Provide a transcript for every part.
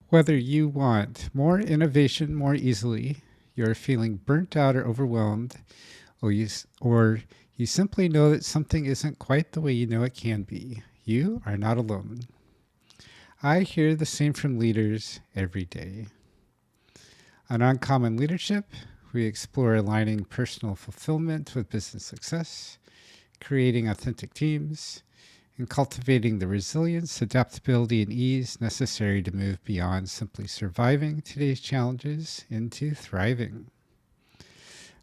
Whether you want more innovation more easily, you're feeling burnt out or overwhelmed, or you simply know that something isn't quite the way you know it can be, you are not alone. I hear the same from leaders every day. On Uncommon Leadership, we explore aligning personal fulfillment with business success, creating authentic teams, and cultivating the resilience, adaptability, and ease necessary to move beyond simply surviving today's challenges into thriving.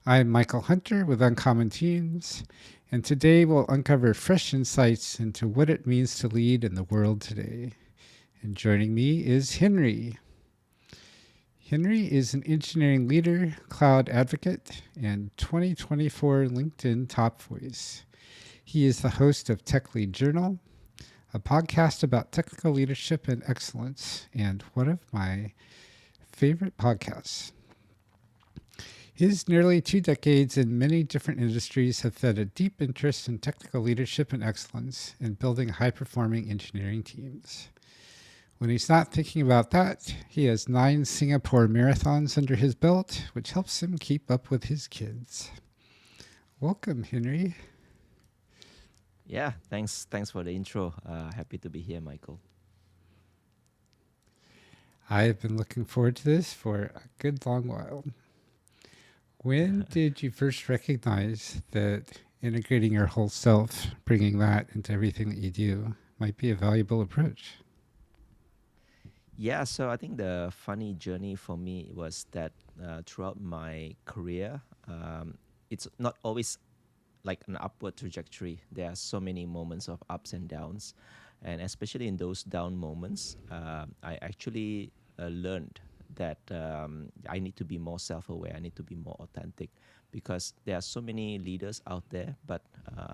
I'm Michael Hunter with Uncommon Teams, and today we'll uncover fresh insights into what it means to lead in the world today. And joining me is Henry. Henry is an engineering leader, cloud advocate, and 2024 LinkedIn top voice. He is the host of Tech Lead Journal, a podcast about technical leadership and excellence, and one of my favorite podcasts. His nearly 2 decades in many different industries have fed a deep interest in technical leadership and excellence and building high performing engineering teams. When he's not thinking about that, he has 9 Singapore marathons under his belt, which helps him keep up with his kids. Welcome, Henry. Yeah, thanks for the intro. Happy to be here, Michael. I've been looking forward to this for a good long while. When did you first recognize that integrating your whole self, bringing that into everything that you do, might be a valuable approach? Yeah, so I think the funny journey for me was that throughout my career, it's not always like an upward trajectory. There are so many moments of ups and downs, and especially in those down moments, I actually learned that I need to be more self-aware. I need to be more authentic because there are so many leaders out there, but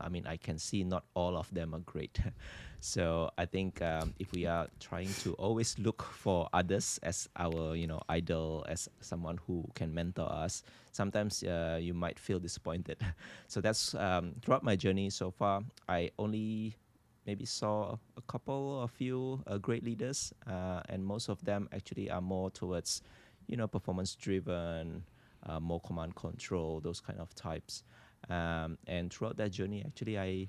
I mean, I can see not all of them are great. So I think if we are trying to always look for others as our, idol, as someone who can mentor us, sometimes you might feel disappointed. So that's throughout my journey so far. I only maybe saw a few great leaders, and most of them actually are more towards, performance driven, more command control, those kind of types. And throughout that journey, actually, I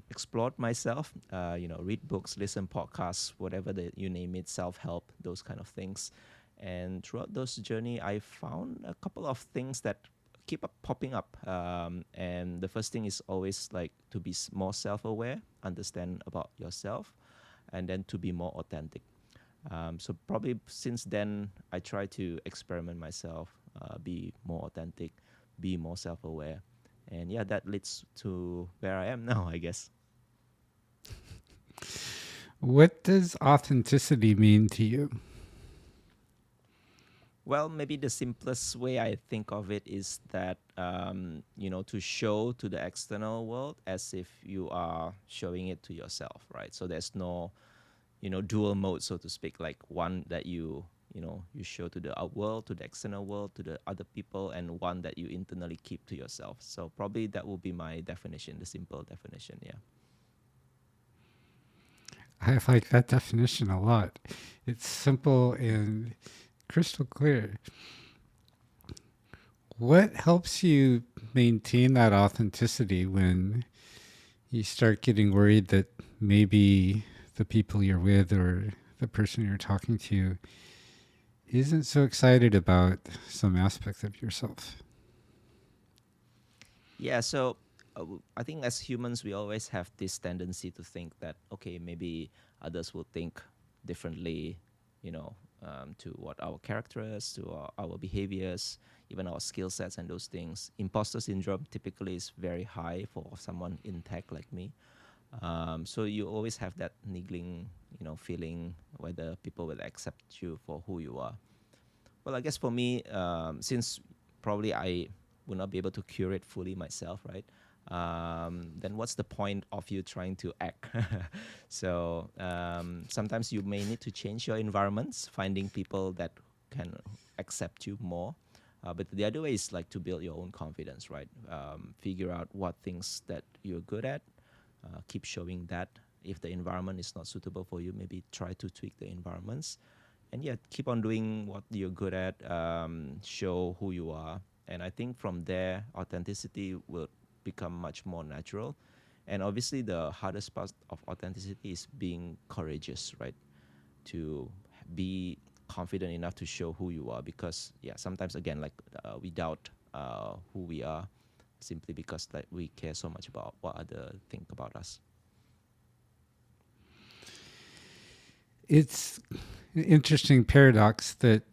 explored myself. Read books, listen podcasts, whatever that you name it, self help, those kind of things. And throughout those journey, I found a couple of things that keep up popping up. And the first thing is always like to be more self aware, understand about yourself, and then to be more authentic. So probably since then, I try to experiment myself, be more authentic, be more self aware, and yeah, that leads to where I am now, I guess. What does authenticity mean to you? Well, maybe the simplest way I think of it is that to show to the external world as if you are showing it to yourself, right? So there's no dual mode, so to speak, like one that you show to the out world, to the external world, to the other people, and one that you internally keep to yourself. So probably that will be my definition, the simple definition. Yeah. I like that definition a lot. It's simple and crystal clear. What helps you maintain that authenticity when you start getting worried that maybe the people you're with or the person you're talking to isn't so excited about some aspect of yourself? Yeah, so I think as humans, we always have this tendency to think that, okay, maybe others will think differently, to what our character is, to our behaviors, even our skill sets and those things. Imposter syndrome typically is very high for someone in tech like me. So you always have that niggling, feeling whether people will accept you for who you are. Well, I guess for me, since probably I will not be able to curate fully myself, right? Then what's the point of you trying to act? So sometimes you may need to change your environments, finding people that can accept you more. But the other way is like to build your own confidence, right? Figure out what things that you're good at, keep showing that. If the environment is not suitable for you, maybe try to tweak the environments and yeah, keep on doing what you're good at. Show who you are, and I think from there, authenticity will become much more natural. And obviously, the hardest part of authenticity is being courageous, right? To be confident enough to show who you are, because yeah, sometimes again, like we doubt who we are simply because like we care so much about what other think about us. It's an interesting paradox that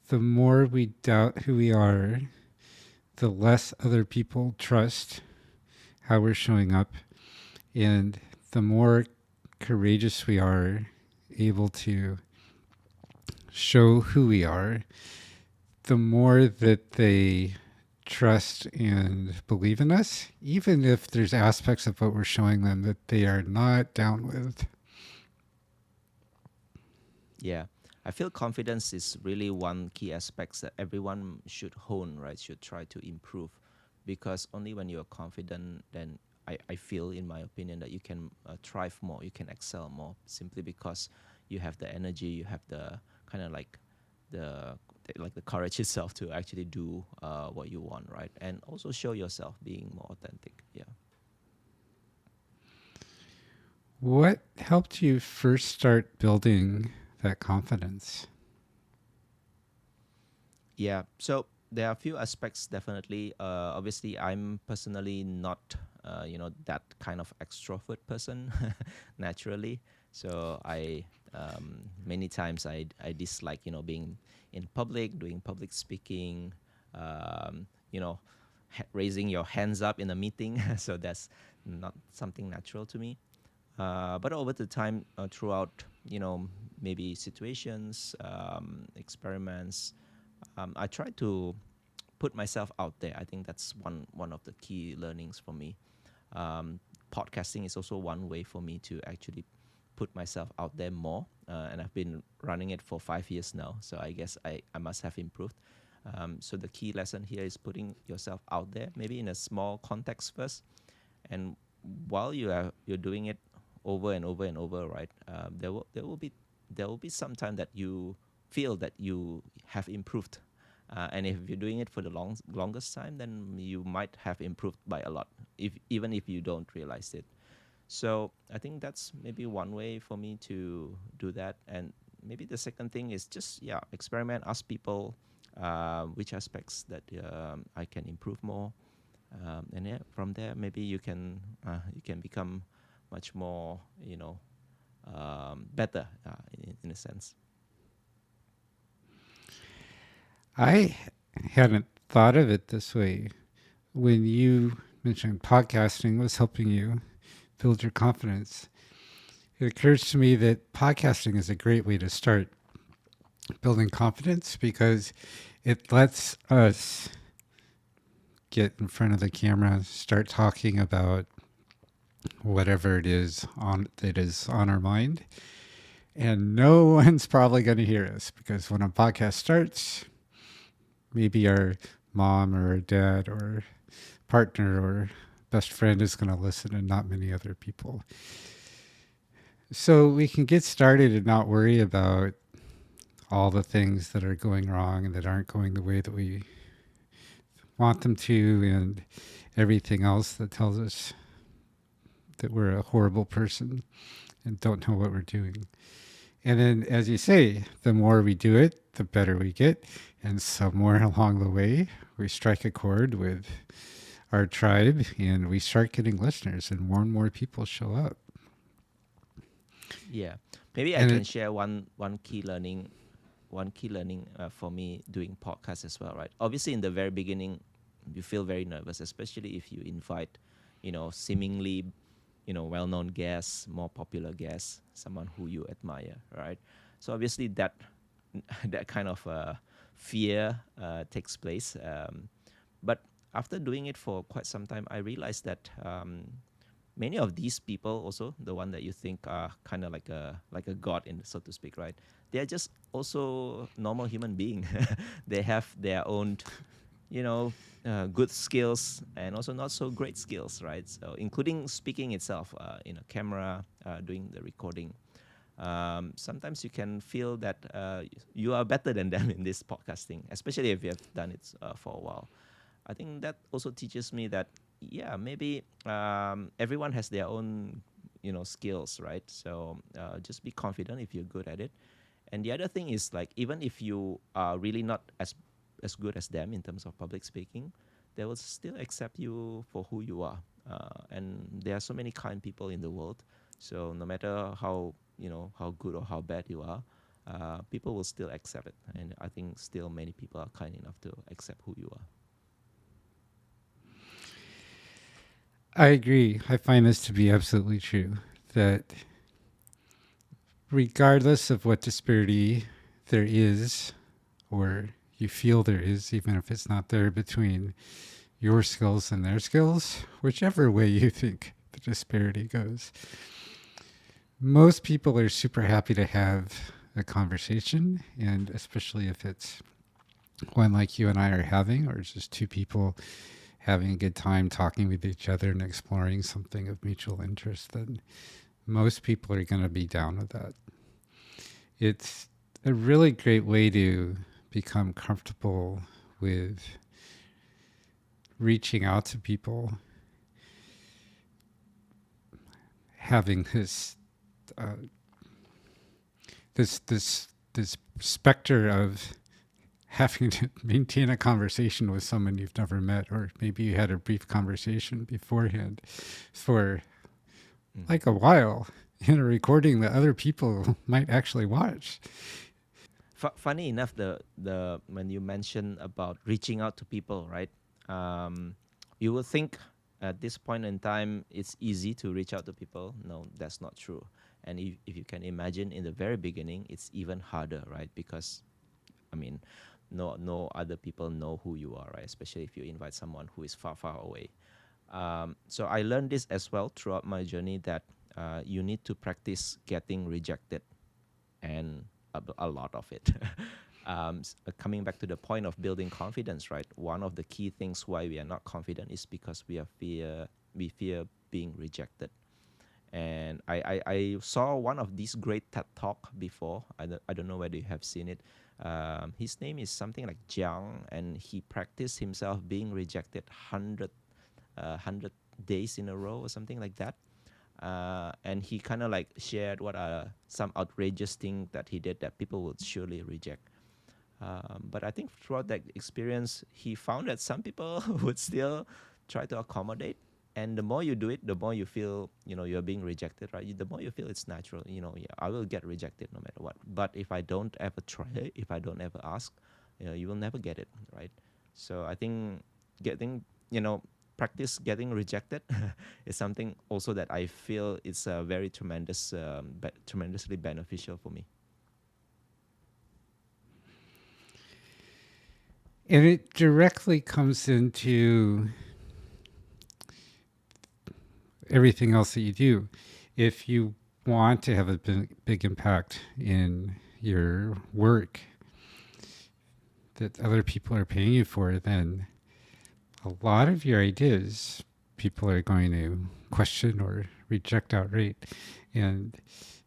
the more we doubt who we are, the less other people trust how we're showing up, and the more courageous we are able to show who we are, the more that they trust and believe in us, even if there's aspects of what we're showing them that they are not down with. Yeah, I feel confidence is really one key aspect that everyone should hone, right? Should try to improve, because only when you're confident, then I feel, in my opinion, that you can thrive more, you can excel more, simply because you have the energy, you have the kind of like the the courage itself to actually do what you want, right? And also show yourself being more authentic. Yeah. What helped you first start building that confidence? Yeah. So there are a few aspects definitely. Obviously, I'm personally not, that kind of extrovert person naturally. So many times I dislike, being in public, doing public speaking, um, you know, raising your hands up in a meeting. So that's not something natural to me. But over the time, throughout, maybe situations, experiments, I try to put myself out there. I think that's one of the key learnings for me. Um, Podcasting is also one way for me to actually put myself out there more. And I've been running it for 5 years now, so I guess I must have improved. So the key lesson here is putting yourself out there, maybe in a small context first, and while you're doing it over and over and over, right? There will be some time that you feel that you have improved, and if you're doing it for the longest time, then you might have improved by a lot, if even if you don't realize it. So I think that's maybe one way for me to do that. And maybe the second thing is just, yeah, experiment, ask people which aspects that I can improve more, and yeah, from there maybe you can become much more, better, in a sense. I hadn't thought of it this way. When you mentioned podcasting was helping you build your confidence, it occurs to me that podcasting is a great way to start building confidence because it lets us get in front of the camera, start talking about whatever it is on our mind, and no one's probably going to hear us because when a podcast starts, maybe our mom or our dad or partner or best friend is going to listen and not many other people. So we can get started and not worry about all the things that are going wrong and that aren't going the way that we want them to, and everything else that tells us that we're a horrible person and don't know what we're doing. And then, as you say, the more we do it, the better we get. And somewhere along the way, we strike a chord with our tribe and we start getting listeners, and more people show up. Yeah, maybe I And can it, share one key learning for me doing podcasts as well, right? Obviously, in the very beginning, you feel very nervous, especially if you invite, seemingly, well-known guests, more popular guests, someone who you admire, right? So obviously that that kind of fear takes place. But after doing it for quite some time, I realized that many of these people, also the one that you think are kind of like a god, in so to speak, right? They are just also normal human being. They have their own, good skills and also not so great skills, right? So including speaking itself, in a camera, doing the recording. sometimes you can feel that you are better than them in this podcasting, especially if you have done it for a while. I think that also teaches me that yeah, maybe everyone has their own skills, right? So just be confident if you're good at it. And the other thing is like even if you are really not as good as them in terms of public speaking, they will still accept you for who you are. And there are so many kind people in the world. So no matter how how good or how bad you are, people will still accept it. And I think still many people are kind enough to accept who you are. I agree. I find this to be absolutely true. That regardless of what disparity there is, or you feel there is, even if it's not there between your skills and their skills, whichever way you think the disparity goes, most people are super happy to have a conversation. And especially if it's one like you and I are having, or it's just two people having a good time talking with each other and exploring something of mutual interest, then most people are going to be down with that. It's a really great way to become comfortable with reaching out to people, having uh, this specter of having to maintain a conversation with someone you've never met, or maybe you had a brief conversation beforehand for Mm. like a while in a recording that other people might actually watch. Funny enough, the when you mention about reaching out to people, right? Um, you will think at this point in time it's easy to reach out to people. No, that's not true. And if you can imagine, in the very beginning, it's even harder, right? Because I mean, no other people know who you are, right? Especially if you invite someone who is far away. So I learned this as well throughout my journey that you need to practice getting rejected, and a lot of it. Coming back to the point of building confidence, right? One of the key things why we are not confident is because we fear being rejected. And I saw one of these great TED Talk before. I don't know whether you have seen it. His name is something like Jiang, and he practiced himself being rejected 100 days in a row or something like that. And he kind of like shared what are some outrageous thing that he did that people would surely reject. But I think throughout that experience, he found that some people would still try to accommodate. And the more you do it, the more you feel, you're being rejected, right? The more you feel it's natural, yeah, I will get rejected no matter what. But if I don't ever try, if I don't ever ask, you will never get it, right? So I think getting, practice getting rejected is something also that I feel is very tremendously beneficial for me. And it directly comes into everything else that you do. If you want to have a big impact in your work that other people are paying you for, then a lot of your ideas people are going to question or reject outright. And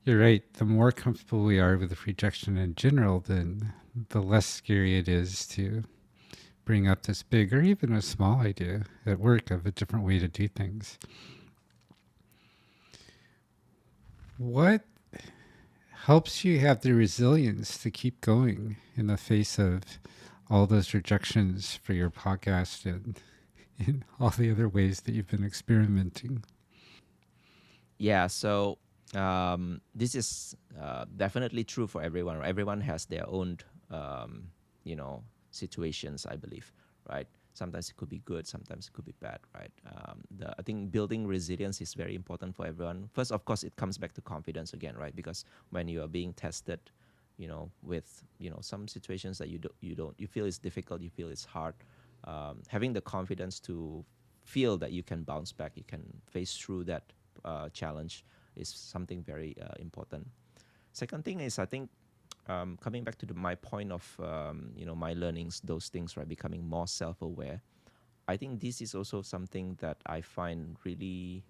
you're right, the more comfortable we are with rejection in general, then the less scary it is to bring up this big or even a small idea at work of a different way to do things. What helps you have the resilience to keep going in the face of all those rejections for your podcast and in all the other ways that you've been experimenting? Yeah, so this is definitely true for everyone. Right? Everyone has their own, um, situations, I believe, right? Sometimes it could be good, sometimes it could be bad, right? I think building resilience is very important for everyone. First, of course, it comes back to confidence again, right? Because when you are being tested, with some situations that you feel is difficult, you feel it's hard, having the confidence to feel that you can bounce back, you can face through that challenge is something very important. Second thing is, I think, coming back to my point of my learnings, those things, right, becoming more self-aware. I think this is also something that I find really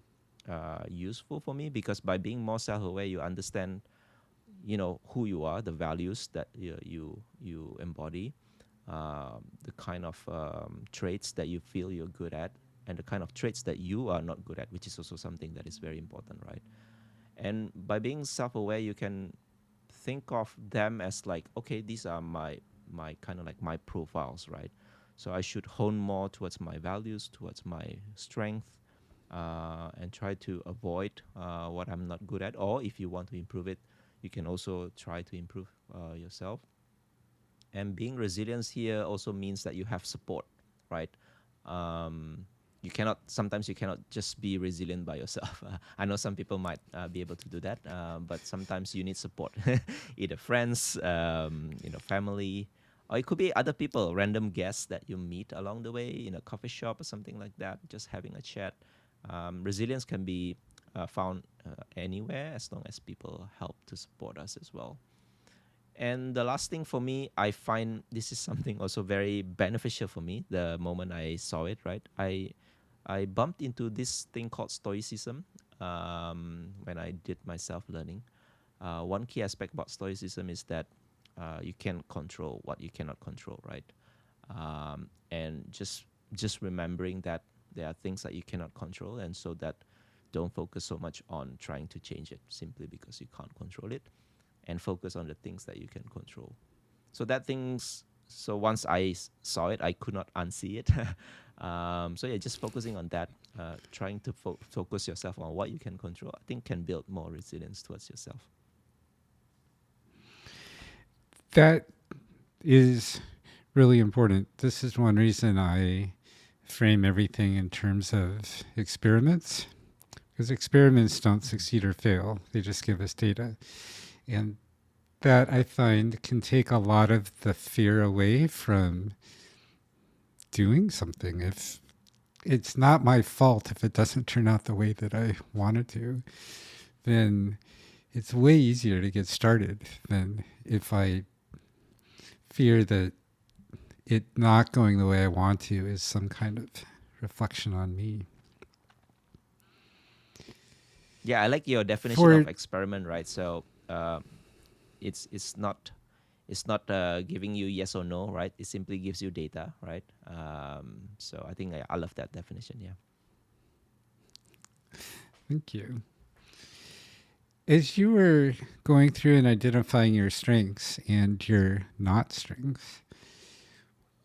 useful for me, because by being more self-aware, you understand you know who you are, the values that you embody, the kind of traits that you feel you're good at, and the kind of traits that you are not good at, which is also something that is very important, right? And by being self-aware, you can think of them as like, okay, these are my kind of like my profiles, right? So I should hone more towards my values, towards my strength, and try to avoid what I'm not good at. Or if you want to improve it, you can also try to improve yourself. And being resilient here also means that you have support, right? um, you cannot, sometimes you cannot just be resilient by yourself. I know some people might be able to do that, but sometimes you need support, either friends, family, or it could be other people, random guests that you meet along the way in a coffee shop or something like that, just having a chat. Resilience can be found anywhere, as long as people help to support us as well. And the last thing for me, I find this is something also very beneficial for me. The moment I saw it, right, I bumped into this thing called stoicism when I did my self learning. One key aspect about stoicism is that you can control what you cannot control, right? And just remembering that there are things that you cannot control, and so that don't focus so much on trying to change it simply because you can't control it, and focus on the things that you can control. So that things. So once I saw it, I could not unsee it. So yeah, just focusing on that, trying to focus yourself on what you can control, I think can build more resilience towards yourself. That is really important. This is one reason I frame everything in terms of experiments, because experiments don't succeed or fail, they just give us data. And that I find can take a lot of the fear away from doing something. If it's not my fault if it doesn't turn out the way that I wanted to, then it's way easier to get started than if I fear that it not going the way I want to is some kind of reflection on me. Yeah, I like your definition For of experiment, right? So it's not, giving you yes or no, right? It simply gives you data, right? So I think I love that definition. Yeah. Thank you. As you were going through and identifying your strengths and your not strengths,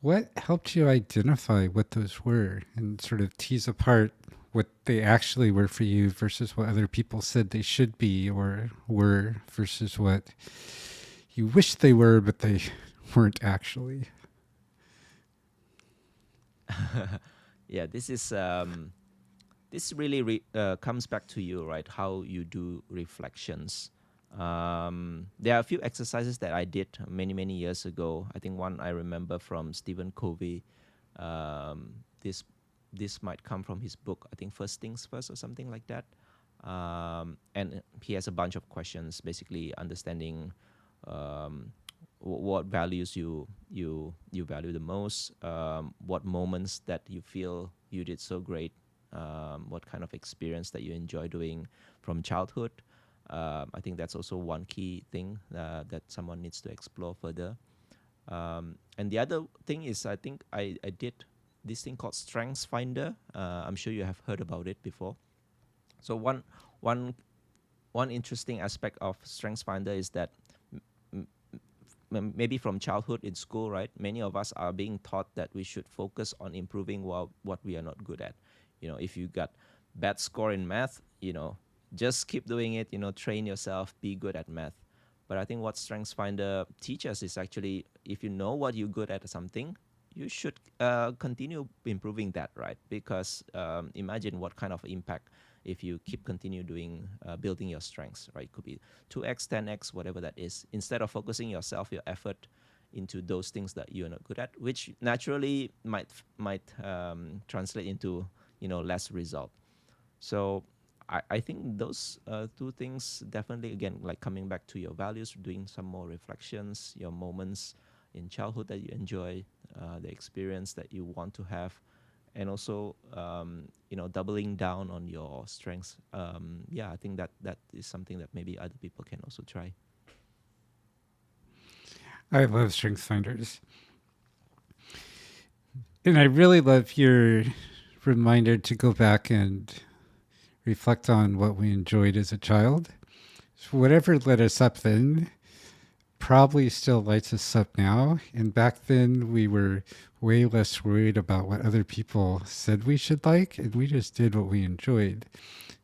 what helped you identify what those were and sort of tease apart what they actually were for you versus what other people said they should be or were versus what you wish they were, but they weren't actually? Yeah, this really comes back to you, right? How you do reflections. There are a few exercises that I did many years ago. I think one I remember from Stephen Covey. This might come from his book, I think First Things First or something like that. And he has a bunch of questions, basically understanding um, what values you value the most, what moments that you feel you did so great, what kind of experience that you enjoy doing from childhood. I think that's also one key thing that someone needs to explore further. And the other thing is, I think I did this thing called Strengths Finder. I'm sure you have heard about it before. So one one interesting aspect of Strengths Finder is that maybe from childhood in school, right? Many of us are being taught that we should focus on improving what we are not good at. If you got bad score in math, just keep doing it. Train yourself, be good at math. But I think what Strengths Finder teaches is actually, if you know what you're good at something, you should continue improving that, right? Because imagine what kind of impact if you keep continue doing building your strengths, right? It could be 2x, 10x, whatever that is. Instead of focusing yourself, your effort into those things that you're not good at, which naturally might translate into less result. So I think those two things definitely, again, like coming back to your values, doing some more reflections, your moments in childhood that you enjoy, the experience that you want to have, and also doubling down on your strengths. Yeah, I think that is something that maybe other people can also try. I love strengths finders. And I really love your reminder to go back and reflect on what we enjoyed as a child. So whatever lit us up then probably still lights us up now. And back then, we were way less worried about what other people said we should like, and we just did what we enjoyed.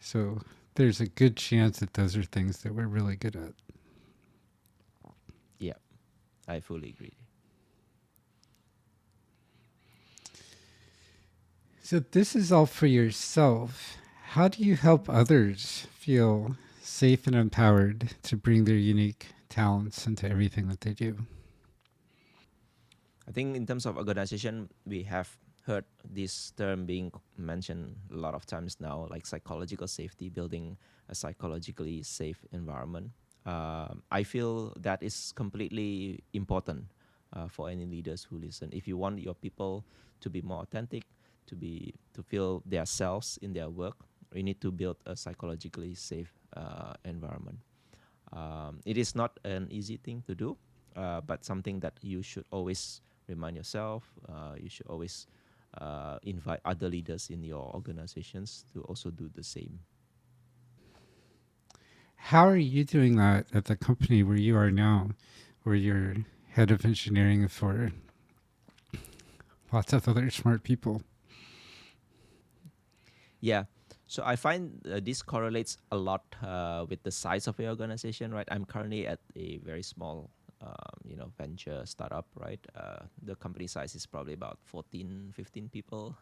So there's a good chance that those are things that we're really good at. Yeah, I fully agree. So this is all for yourself. How do you help others feel safe and empowered to bring their unique talents into everything that they do? I think in terms of organization, we have heard this term being mentioned a lot of times now, like psychological safety, building a psychologically safe environment. I feel that is completely important for any leaders who listen. If you want your people to be more authentic, to feel their selves in their work, you need to build a psychologically safe environment. It is not an easy thing to do, but something that you should always remind yourself. You should always invite other leaders in your organizations to also do the same. How are you doing that at the company where you are now, where you're head of engineering for lots of other smart people? Yeah. So I find this correlates a lot with the size of your organization, right? I'm currently at a very small, venture startup, right? The company size is probably about 14, 15 people.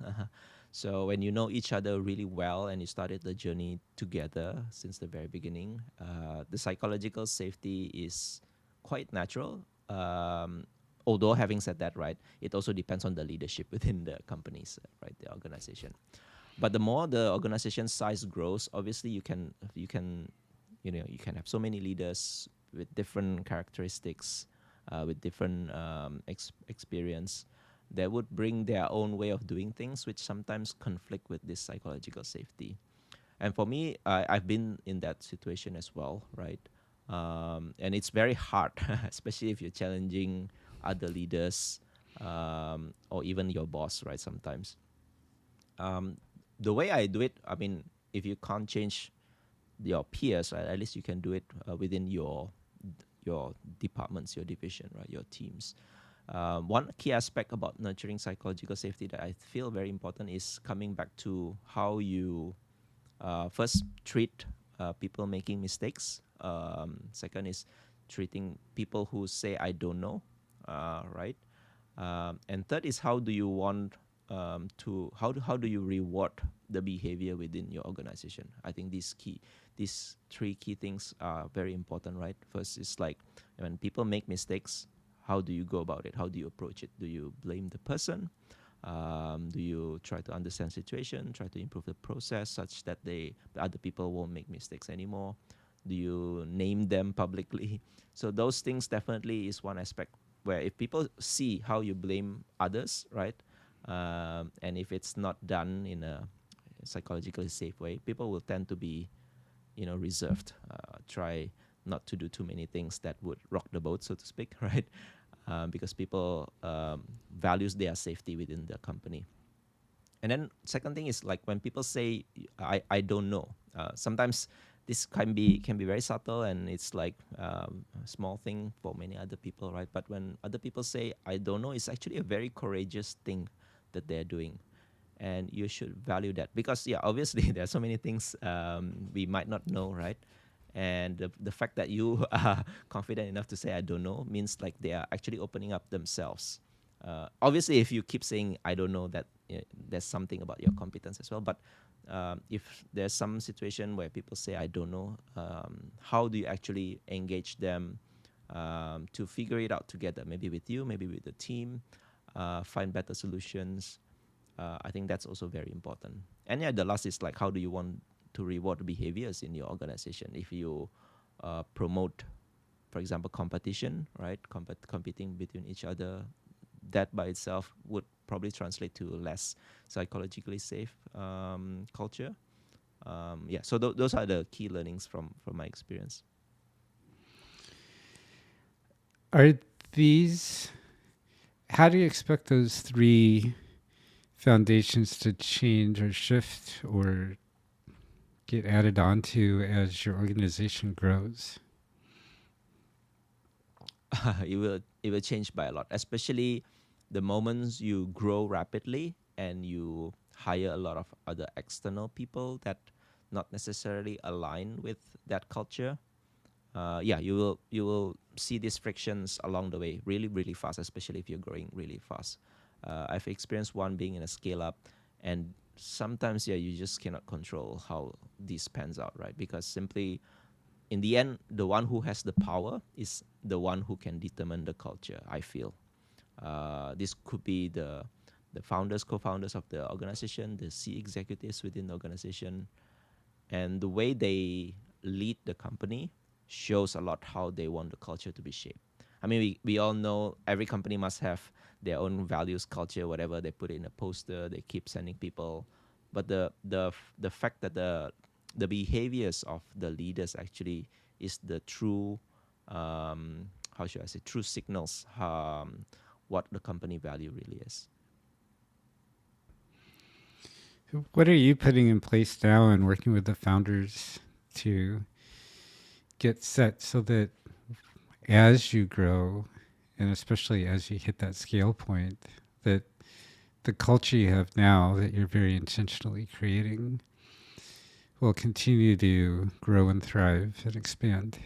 So when you know each other really well and you started the journey together since the very beginning, the psychological safety is quite natural. Although having said that, right, it also depends on the leadership within the companies, right, the organization. But the more the organization size grows, obviously you can have so many leaders with different characteristics, with different experience that would bring their own way of doing things, which sometimes conflict with this psychological safety. And for me, I've been in that situation as well, right? And it's very hard, especially if you're challenging other leaders, or even your boss, right? Sometimes um, the way I do it, I mean, if you can't change your peers, right, at least you can do it within your departments, your division, right, your teams. One key aspect about nurturing psychological safety that I feel very important is coming back to how you first treat people making mistakes. Second is treating people who say I don't know, right? And third is how do you want how do you reward the behavior within your organization? I think these three key things are very important, right? First is like when people make mistakes, how do you go about it? How do you approach it? Do you blame the person? Do you try to understand the situation, try to improve the process such that the other people won't make mistakes anymore? Do you name them publicly? So those things definitely is one aspect where if people see how you blame others, right, and if it's not done in a psychologically safe way, people will tend to be reserved. Try not to do too many things that would rock the boat, so to speak, right? Because people values their safety within the company. And then second thing is like when people say I don't know. Sometimes this can be very subtle and it's like a small thing for many other people, right? But when other people say I don't know, it's actually a very courageous thing that they're doing, and you should value that because yeah, obviously there are so many things we might not know, right? And the fact that you are confident enough to say I don't know means like they are actually opening up themselves. Obviously if you keep saying I don't know, that there's something about your competence as well. But if there's some situation where people say I don't know, how do you actually engage them to figure it out together, maybe with you, maybe with the team, find better solutions. I think that's also very important. And yeah, the last is like how do you want to reward behaviors in your organization? If you promote, for example, competition, right? Competing between each other, that by itself would probably translate to less psychologically safe culture. Yeah, so those are the key learnings from my experience. Are these, how do you expect those three foundations to change or shift or get added onto as your organization grows? It will change by a lot, especially the moments you grow rapidly and you hire a lot of other external people that not necessarily align with that culture. Yeah, you will see these frictions along the way really really fast, especially if you're growing really fast. I've experienced one being in a scale up, and sometimes yeah, you just cannot control how this pans out, right? Because simply in the end, the one who has the power is the one who can determine the culture. I feel this could be the founders, co-founders of the organization, the C executives within the organization, and the way they lead the company shows a lot how they want the culture to be shaped. I mean, we all know every company must have their own values, culture, whatever. They put it in a poster, they keep sending people, but the fact that the behaviors of the leaders actually is the true, how should I say, true signals, what the company value really is. What are you putting in place now and working with the founders to get set so that as you grow, and especially as you hit that scale point, that the culture you have now that you're very intentionally creating will continue to grow and thrive and expand?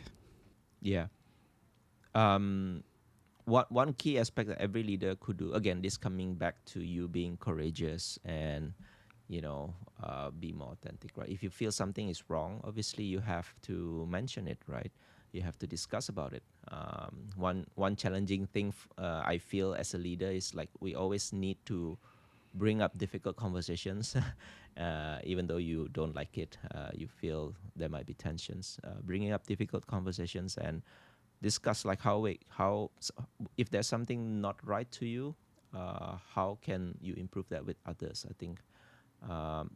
Yeah. Um, one key aspect that every leader could do, again, this coming back to you being courageous and be more authentic, right? If you feel something is wrong, obviously you have to mention it, right? You have to discuss about it. One challenging thing I feel as a leader is like we always need to bring up difficult conversations, even though you don't like it. You feel there might be tensions. Bringing up difficult conversations and discuss like if there's something not right to you, how can you improve that with others? I think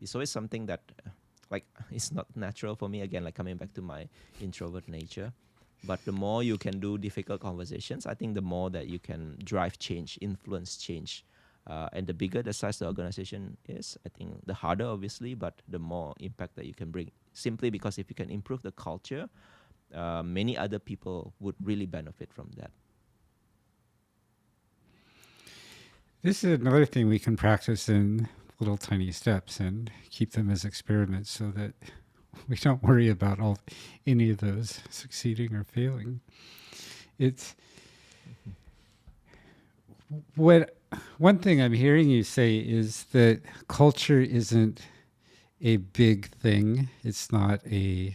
it's always something that like it's not natural for me, again, like coming back to my introvert nature. But the more you can do difficult conversations, I think the more that you can drive change, influence change. And the bigger the size the organization is, I think the harder, obviously, but the more impact that you can bring. Simply because if you can improve the culture, many other people would really benefit from that. This is another thing we can practice in little tiny steps and keep them as experiments so that we don't worry about any of those succeeding or failing. It's what one thing I'm hearing you say is that culture isn't a big thing. It's not a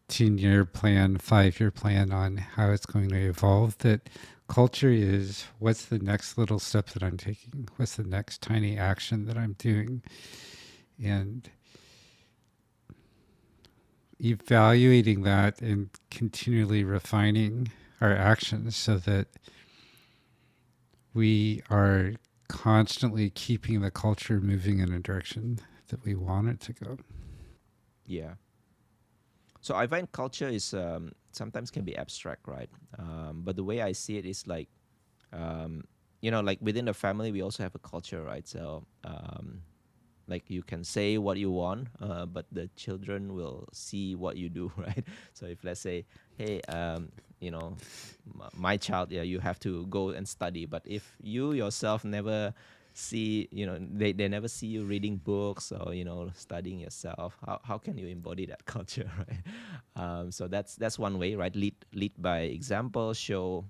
10-year plan, 5-year plan on how it's going to evolve. That culture is what's the next little step that I'm taking? What's the next tiny action that I'm doing? And evaluating that and continually refining our actions so that we are constantly keeping the culture moving in a direction that we want it to go. Yeah. So I find culture is sometimes can be abstract, right? But the way I see it is like, like within the family, we also have a culture, right? So like you can say what you want, but the children will see what you do, right? So if let's say, hey, my child, yeah, you have to go and study, but if you yourself never see, they never see you reading books or studying yourself, how can you embody that culture, right? So that's one way, right? Lead by example, show,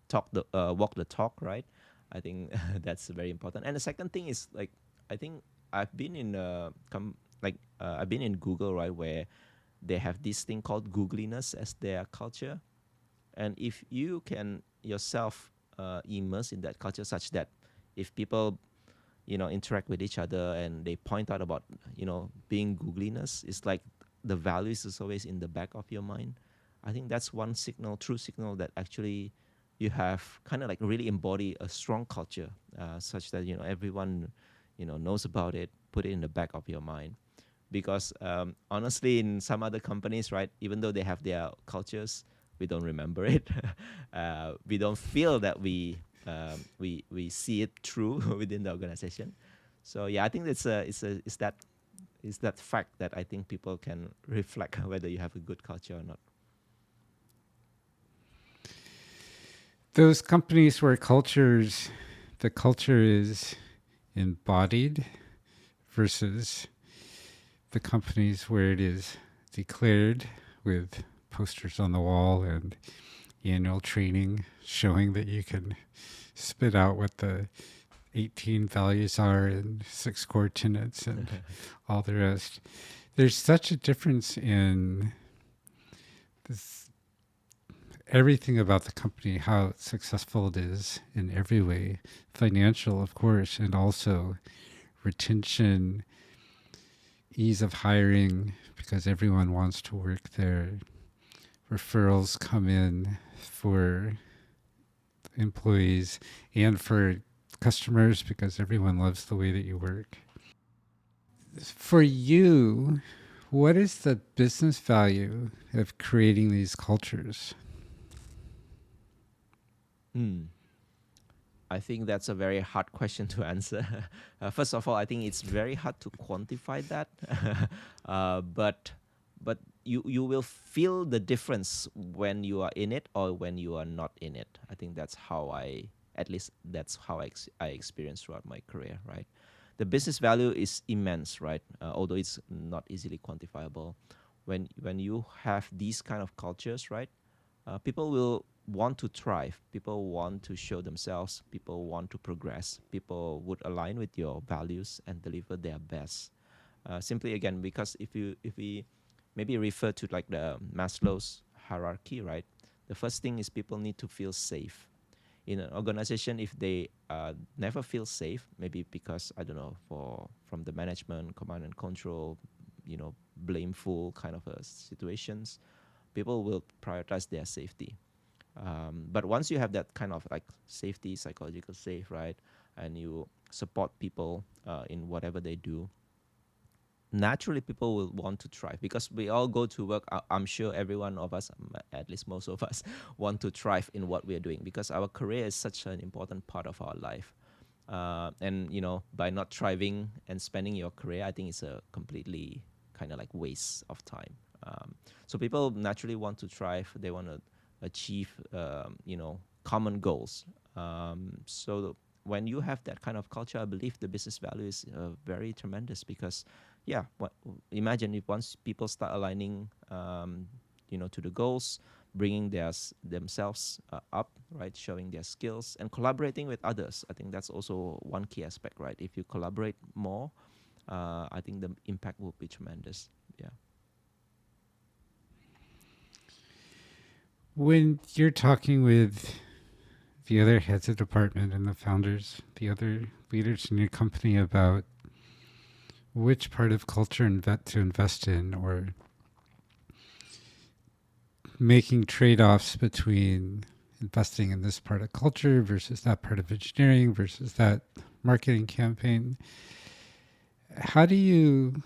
talk the walk the talk, right? I think that's very important. And the second thing is like, I think I've been in I've been in Google, right, where they have this thing called googliness as their culture. And if you can yourself immerse in that culture such that if people interact with each other and they point out about being googliness, it's like the values is always in the back of your mind. I think that's one signal, true signal, that actually you have kind of like really embody a strong culture, such that everyone knows about it, put it in the back of your mind. Because honestly, in some other companies, right, even though they have their cultures, we don't remember it. We don't feel that we see it through within the organization. So yeah, I think it's that fact that I think people can reflect whether you have a good culture or not. Those companies where the culture is embodied versus the companies where it is declared with posters on the wall and annual training showing that you can spit out what the 18 values are and 6 core tenets and all the rest. There's such a difference in this, everything about the company, how successful it is in every way, financial, of course, and also retention, ease of hiring, because everyone wants to work there. Referrals come in for employees and for customers because everyone loves the way that you work. For you, what is the business value of creating these cultures? Mm. I think that's a very hard question to answer. First of all, I think it's very hard to quantify that, but you will feel the difference when you are in it or when you are not in it. I think that's how at least that's how I experienced throughout my career. Right, the business value is immense, right? Although it's not easily quantifiable. When you have these kind of cultures, right? People will want to thrive. People want to show themselves. People want to progress. People would align with your values and deliver their best. Simply again, because if we maybe refer to like the Maslow's hierarchy, right? The first thing is people need to feel safe in an organization. If they never feel safe, maybe because I don't know, for from the management, command and control, blameful kind of situations, people will prioritize their safety. But once you have that kind of like safety, psychological safe, right, and you support people in whatever they do, naturally people will want to thrive because we all go to work. I'm sure every one of us, at least most of us, want to thrive in what we are doing because our career is such an important part of our life. And by not thriving and spending your career, I think it's a completely kind of like waste of time. So people naturally want to thrive. They want to achieve, common goals. So when you have that kind of culture, I believe the business value is very tremendous because, yeah, imagine if once people start aligning, to the goals, bringing themselves up, right, showing their skills and collaborating with others. I think that's also one key aspect, right? If you collaborate more, I think the impact will be tremendous. Yeah. When you're talking with the other heads of department and the founders, the other leaders in your company about which part of culture to invest in or making trade-offs between investing in this part of culture versus that part of engineering versus that marketing campaign, how do you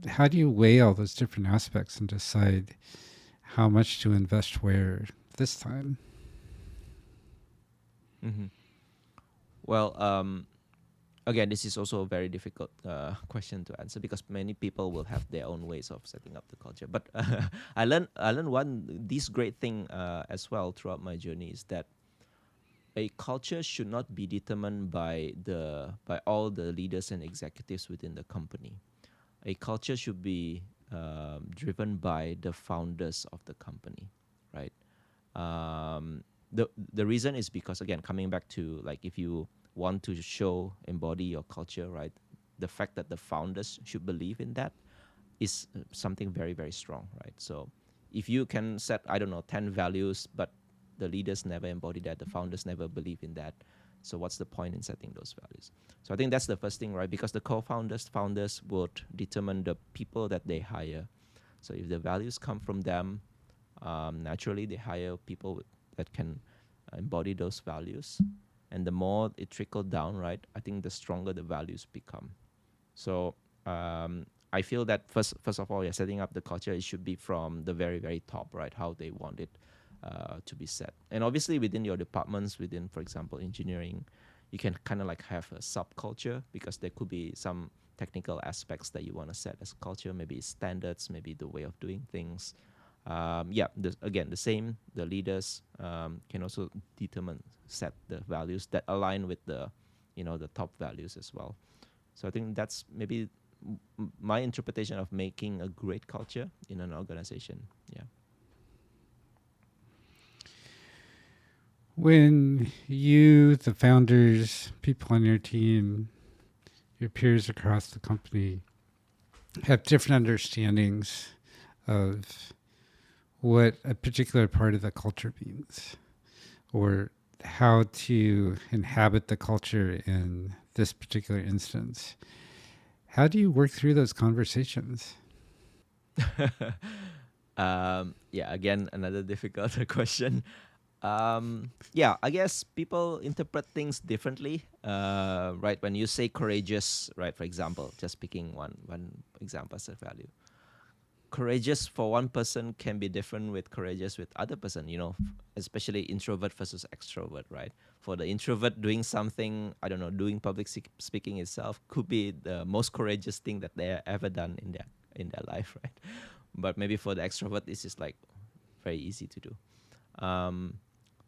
weigh all those different aspects and decide how much to invest where this time? Hmm. Well, again, this is also a very difficult question to answer because many people will have their own ways of setting up the culture. But I learned this great thing as well throughout my journey is that a culture should not be determined by all the leaders and executives within the company. A culture should be driven by the founders of the company, right? Um, the reason is because again, coming back to like if you want to show embody your culture, right? The fact that the founders should believe in that is something very very strong, right? So if you can set I don't know 10 values, but the leaders never embody that, the founders never believe in that. So what's the point in setting those values? So I think that's the first thing, right? Because the founders would determine the people that they hire. So if the values come from them, naturally they hire people that can embody those values. And the more it trickled down, right, I think the stronger the values become. So I feel that first of all, yeah, setting up the culture, it should be from the very very top, right? How they want it to be set, and obviously within your departments, within, for example, engineering, you can kind of like have a subculture, because there could be some technical aspects that you want to set as culture, maybe standards, maybe the way of doing things. Yeah, again, the same. The leaders can also determine, set the values that align with the, the top values as well. So I think that's maybe my interpretation of making a great culture in an organization. Yeah. When you, the founders, people on your team, your peers across the company have different understandings of what a particular part of the culture means, or how to inhabit the culture in this particular instance, how do you work through those conversations? Yeah, again, another difficult question. Yeah, I guess people interpret things differently, right? When you say courageous, right? For example, just picking one example as a value, courageous for one person can be different with courageous with other person, especially introvert versus extrovert, right? For the introvert, doing something, I don't know, doing public speaking itself could be the most courageous thing that they ever done in their life, right? But maybe for the extrovert, this is like very easy to do. um,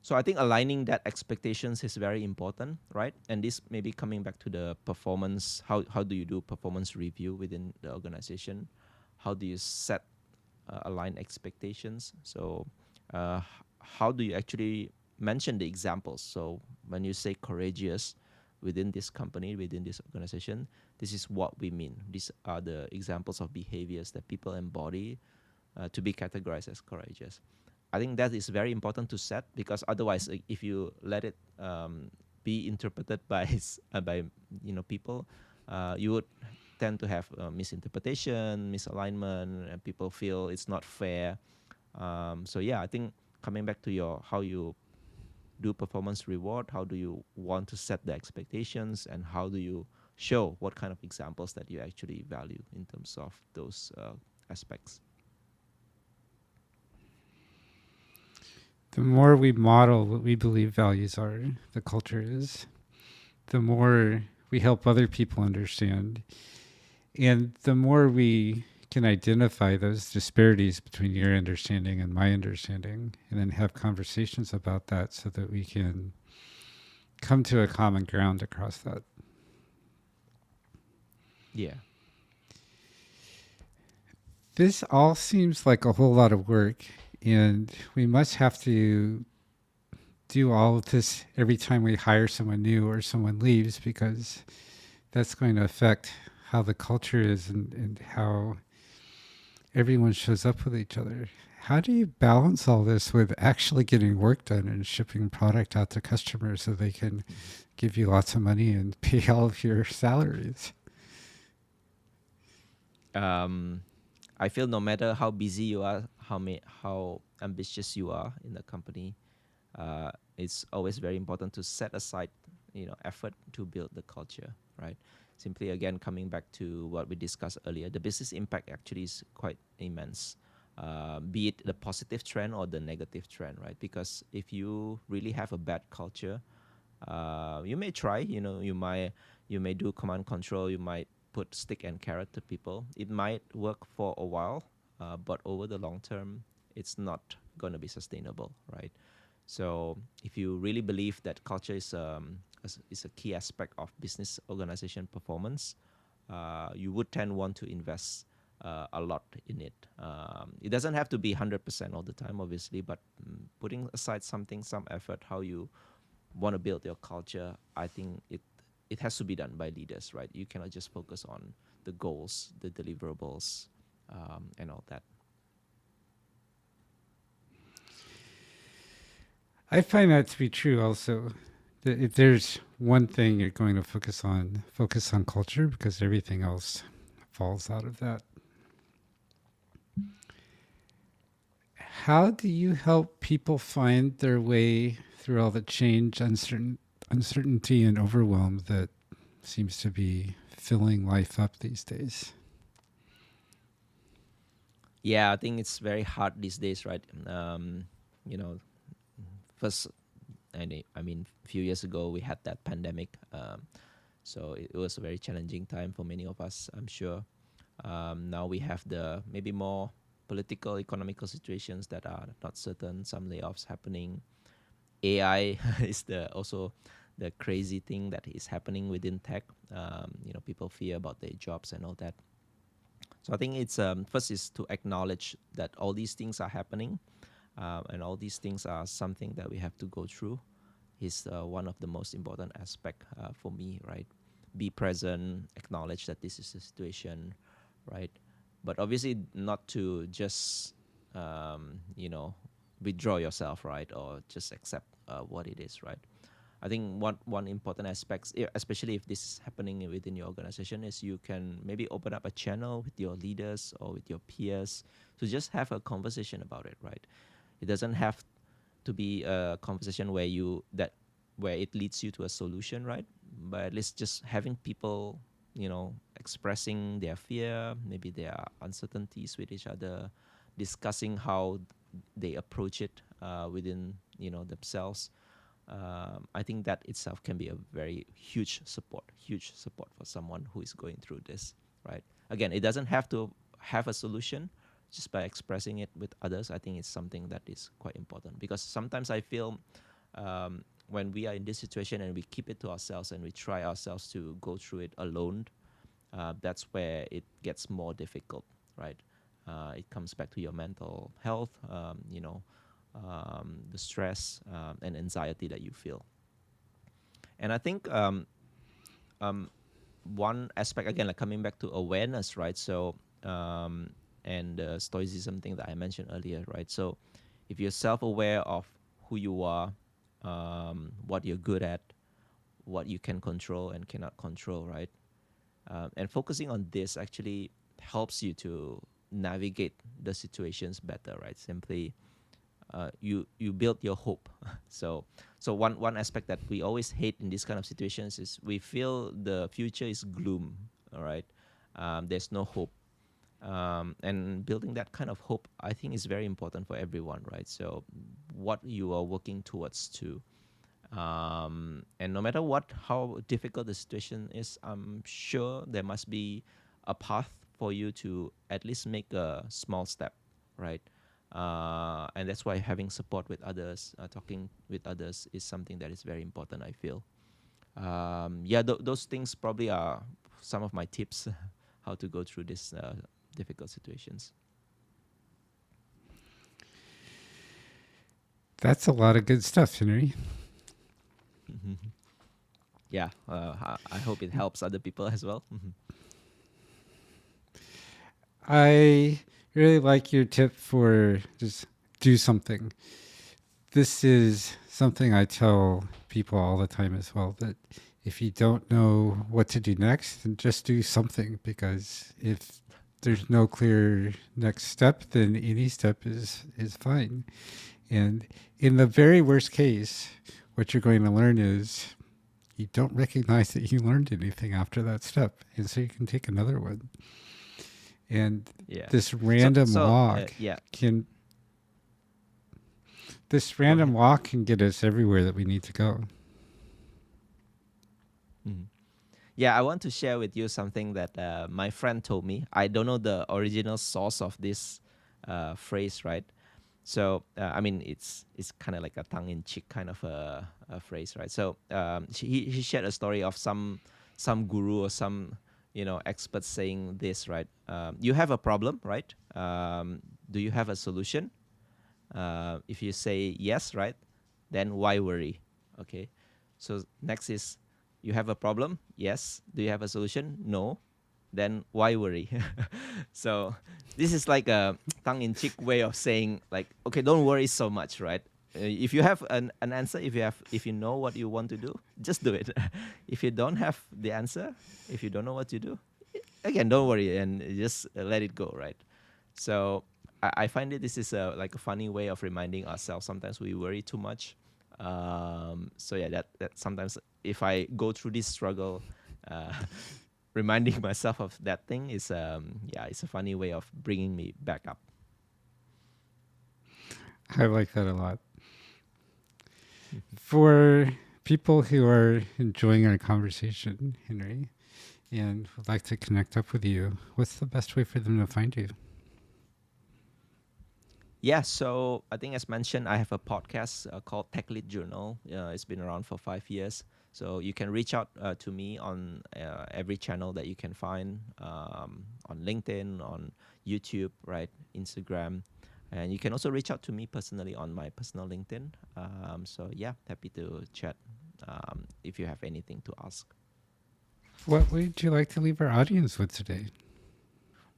so I think aligning that expectations is very important, right? And this maybe coming back to the performance. How do you do performance review within the organization? How do you set align expectations? So how do you actually mention the examples? So when you say courageous within this company, within this organization, this is what we mean. These are the examples of behaviors that people embody to be categorized as courageous. I think that is very important to set, because otherwise, if you let it be interpreted by by people, you would tend to have misinterpretation, misalignment, and people feel it's not fair. So yeah, I think coming back to your how you do performance reward, how do you want to set the expectations, and how do you show what kind of examples that you actually value in terms of those aspects. The more we model what we believe values are, the culture is, the more we help other people understand. And the more we can identify those disparities between your understanding and my understanding, and then have conversations about that so that we can come to a common ground across that. Yeah. This all seems like a whole lot of work, and we must have to do all of this every time we hire someone new or someone leaves, because that's going to affect how the culture is, and how everyone shows up with each other. How do you balance all this with actually getting work done and shipping product out to customers so they can give you lots of money and pay all of your salaries? um, I feel no matter how busy you are, how ambitious you are in the company, it's always very important to set aside, effort to build the culture, right? Simply again coming back to what we discussed earlier, the business impact actually is quite immense. Be it the positive trend or the negative trend, right? Because if you really have a bad culture, you may try, you may do command control, you might put stick and carrot to people. It might work for a while, but over the long term, it's not going to be sustainable, right? So if you really believe that culture is a key aspect of business organization performance, you would tend want to invest a lot in it. It doesn't have to be 100% all the time, obviously, but putting aside some effort, how you want to build your culture, I think it has to be done by leaders, right? You cannot just focus on the goals, the deliverables, and all that. I find that to be true also. That if there's one thing you're going to focus on culture, because everything else falls out of that. How do you help people find their way through all the change, uncertainty, and overwhelm that seems to be filling life up these days? Yeah, I think it's very hard these days, right? You know, first, I mean, a few years ago we had that pandemic, so it was a very challenging time for many of us, I'm sure. Now we have the maybe more political, economical situations that are not certain. Some layoffs happening. AI is the also the crazy thing that is happening within tech. People fear about their jobs and all that. So I think it's first is to acknowledge that all these things are happening, and all these things are something that we have to go through. Is one of the most important aspect for me, right? Be present, acknowledge that this is the situation, right? But obviously not to just withdraw yourself, right, or just accept what it is, right? I think one important aspect, especially if this is happening within your organization, is you can maybe open up a channel with your leaders or with your peers to just have a conversation about it, right? It doesn't have to be a conversation where it leads you to a solution, right? But at least just having people, expressing their fear, maybe their uncertainties with each other, discussing how they approach it within themselves. I think that itself can be a very huge support for someone who is going through this, right? Again, it doesn't have to have a solution. Just by expressing it with others, I think it's something that is quite important, because sometimes I feel when we are in this situation and we keep it to ourselves and we try ourselves to go through it alone, that's where it gets more difficult, right? It comes back to your mental health, the stress and anxiety that you feel. And I think um, one aspect, again, like coming back to awareness, right? So and the stoicism thing that I mentioned earlier, right? So if you're self-aware of who you are, what you're good at, what you can control and cannot control, right? And focusing on this actually helps you to navigate the situations better, right? Simply, you build your hope. so one aspect that we always hate in these kind of situations is we feel the future is gloom. All right, there's no hope. And building that kind of hope, I think, is very important for everyone, right? So what you are working towards to, and no matter what, how difficult the situation is, I'm sure there must be a path for you to at least make a small step, right? And that's why having support with others, talking with others, is something that is very important, I feel. Yeah, those things probably are some of my tips how to go through these difficult situations. That's a lot of good stuff, Henry. Yeah, I hope it helps other people as well. I really like your tip for just do something. This is something I tell people all the time as well, that if you don't know what to do next, then just do something, because if there's no clear next step, then any step is fine. And in the very worst case, what you're going to learn is you don't recognize that you learned anything after that step. And so you can take another one. And Yeah. this So random so walk yeah. can this Go random ahead. walk can get us everywhere that we need to go. Mhm. Yeah, I want to share with you something that my friend told me. I don't know the original source of this phrase, right? So I mean, it's kind of like a tongue-in-cheek kind of a phrase, right? So he shared a story of some guru or some expert saying this, right? You have a problem, right? Do you have a solution? If you say yes, right, then why worry? Okay. So next is, you have a problem? Yes. Do you have a solution? No. Then why worry? So this is like a tongue-in-cheek way of saying, like, okay, don't worry so much, right? If you have an answer, if you know what you want to do, just do it. If you don't have the answer, if you don't know what to do, again, don't worry and just let it go, right? So I find it this is like a funny way of reminding ourselves. Sometimes we worry too much. So yeah, that sometimes if I go through this struggle, uh, reminding myself of that thing is yeah, it's a funny way of bringing me back up. I like that a lot. For people who are enjoying our conversation, Henry, and would like to connect up with you, what's the best way for them to find you? Yeah, so I think as mentioned, I have a podcast called Tech Lead Journal. It's been around for 5 years. So you can reach out to me on every channel that you can find on LinkedIn, on YouTube, right, Instagram. And you can also reach out to me personally on my personal LinkedIn. So yeah, happy to chat if you have anything to ask. What would you like to leave our audience with today?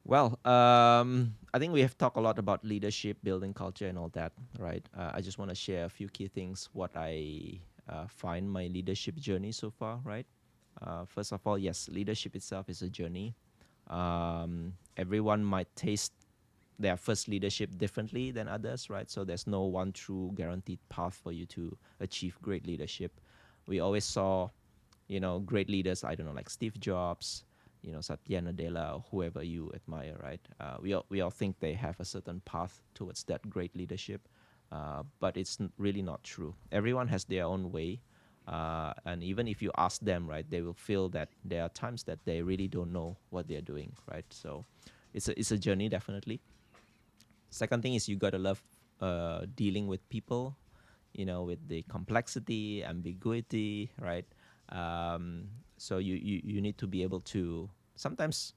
Well, I think we have talked a lot about leadership, building culture, and all that, right? I just want to share a few key things what I find my leadership journey so far, right? First of all, yes, leadership itself is a journey. Everyone might taste their first leadership differently than others, right? So there's no one true guaranteed path for you to achieve great leadership. We always saw, great leaders. I don't know, like Steve Jobs, Satya Nadella, or whoever you admire, right? We all think they have a certain path towards that great leadership, but it's really not true. Everyone has their own way, and even if you ask them, right, they will feel that there are times that they really don't know what they're doing, right? So it's a journey, definitely. Second thing is you gotta love dealing with people, with the complexity, ambiguity, right? So you need to be able to sometimes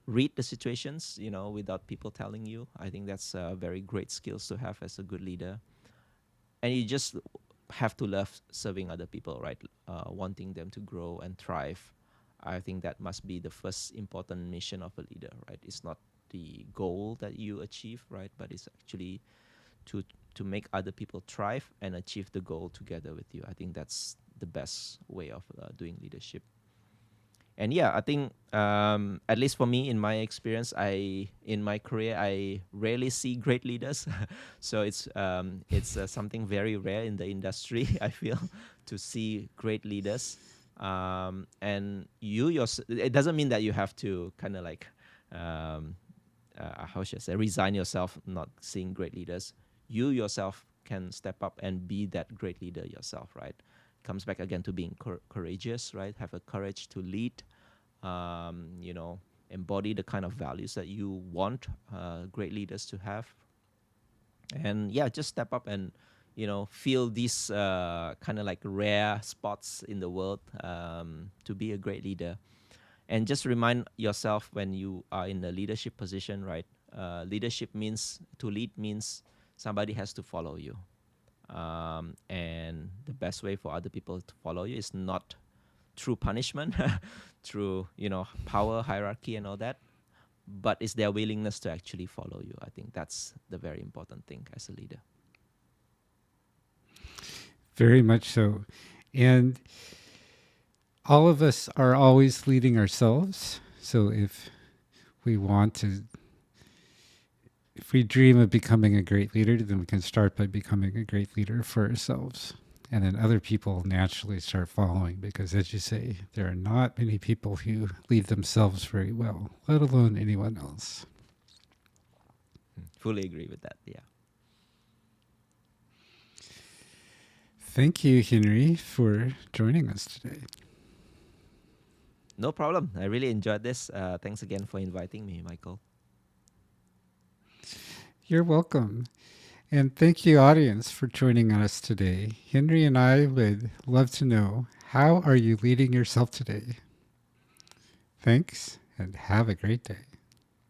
read the situations, without people telling you. I think that's a very great skills to have as a good leader. And you just have to love serving other people, right? Wanting them to grow and thrive. I think that must be the first important mission of a leader, right? It's not the goal that you achieve, right? But it's actually to to make other people thrive and achieve the goal together with you. I think that's the best way of doing leadership. And yeah, I think at least for me, in my experience, in my career, I rarely see great leaders. So it's something very rare in the industry. I feel to see great leaders. And it doesn't mean that you have to kind of like um, how should I say, resign yourself, not seeing great leaders. You yourself can step up and be that great leader yourself, right? Comes back again to being courageous, right? Have a courage to lead, embody the kind of values that you want great leaders to have. And yeah, just step up and, feel these kind of like rare spots in the world to be a great leader. And just remind yourself when you are in a leadership position, right? Leadership means to lead means somebody has to follow you, and the best way for other people to follow you is not through punishment, through power hierarchy and all that, but it's their willingness to actually follow you. I think that's the very important thing as a leader. Very much so. And all of us are always leading ourselves. So we want to, if we dream of becoming a great leader, then we can start by becoming a great leader for ourselves. And then other people naturally start following because, as you say, there are not many people who lead themselves very well, let alone anyone else. Fully agree with that. Yeah. Thank you, Henry, for joining us today. No problem. I really enjoyed this. Thanks again for inviting me, Michael. You're welcome. And thank you, audience, for joining us today. Henry and I would love to know, how are you leading yourself today? Thanks, and have a great day.